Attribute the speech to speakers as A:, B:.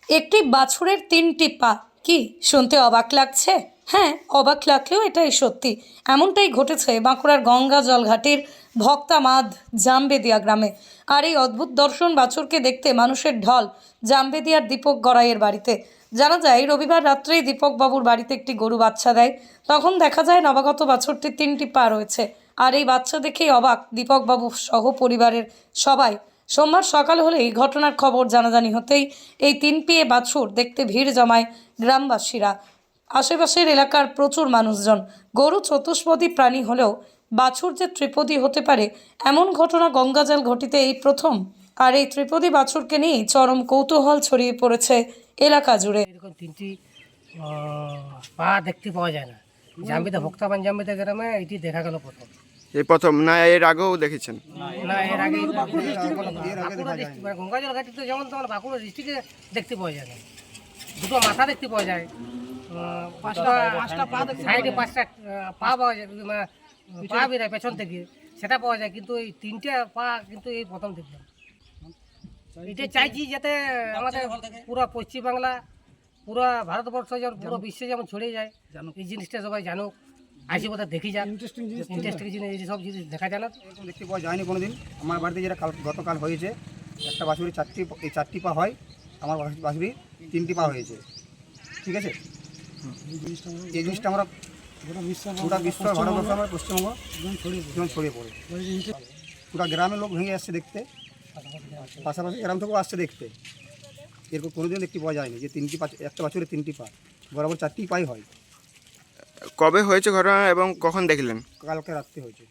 A: একটি বাছুরের 3টি পা, কি শুনতে অবাক লাগছে? হ্যাঁ, অবাক লাগলেও এটাই সত্যি। এমনটাই ঘটেছে বাঁকুড়ার গঙ্গা জলঘাটির ভক্তামাধ জামবেদিয়া গ্রামে। আর এই অদ্ভুত দর্শন বাছুরকে দেখতে মানুষের ঢল জামবেদিয়ার দীপক গড়াইয়ের বাড়িতে। জানা যায় রবিবার রাত্রেই দীপক বাবুর বাড়িতে একটি গরু বাচ্চা দেয়। তখন দেখা যায় নবাগত বাছুরটির 3টি পা রয়েছে। আর এই বাচ্চা দেখেই অবাক দীপক বাবু সহ পরিবারের সবাই। সোমবার সকাল হলেই ঘটনার খবর জানাজানি হতেই এই 3 পিয়ে বাছুর দেখতে ভিড় জমায় গ্রামবাসীরা, আশেপাশের এলাকার প্রচুর মানুষজন। গরু চতুষ্পদী প্রাণী হলেও বাছুর যে ত্রিপদী হতে পারে এমন ঘটনা গঙ্গাজল ঘটিতে এই প্রথম। আর এই ত্রিপদী বাছুরকে নিয়ে চরম কৌতূহল ছড়িয়ে পড়েছে এলাকা জুড়ে।
B: এরকম 3টি পা দেখতে পাওয়া যায় না। জামবেদা ভক্তাবান জামবেদা গ্রামে এটি দেখা গেল প্রথম।
C: এই প্রথম না এর আগেও দেখেছেন?
B: না, এর আগে গঙ্গাজল ঘাটিতে যেমন তোমার বাঁকুড়া ডিস্ট্রিক্টে দেখতে পাওয়া যায় না। দুটো মাথা দেখতে পাওয়া যায়, পাঁচটা পা সাইডে 5টা পা পাওয়া যায়, পা বেরোয় পেছন থেকে, সেটা পাওয়া যায়। কিন্তু এই 3টে পা কিন্তু এই প্রথম দেখলাম। এটা চাইছি যাতে আমাদের পুরো পশ্চিমবাংলা, পুরো ভারতবর্ষ যেমন, পুরো বিশ্বে যেমন ছড়িয়ে যায়, এই জিনিসটা সবাই জানুক, আসি কোথাও দেখি যাক। ইন্টারেস্টিং জিনিস, এই সব জিনিস দেখা যায় না,
D: দেখতে পাওয়া যায়নি কোনোদিন। আমার বাড়িতে যেটা গতকাল হয়েছে, একটা বাছুরি 4টি পা হয়, আমার বাছুরি 3টি পা হয়েছে। ঠিক আছে, এই জিনিসটা আমরা গোটা বিশ্ব, ভারতবর্ষ, আমার পশ্চিমবঙ্গ যেমন ছড়িয়ে পড়ে, পুরো গ্রামের লোক ভেঙে আসছে দেখতে, পাশাপাশি গ্রাম থেকেও আসছে দেখতে। এরকম কোনোদিন দেখতে পাওয়া যায়নি যে 3টি পা, একটা বাছুরের 3টি পা, বরাবর 4টি পাই হয়।
C: কবে হয়েছে ঘটনা এবং কখন দেখলেন?
D: কালকে রাত্রে হয়েছে।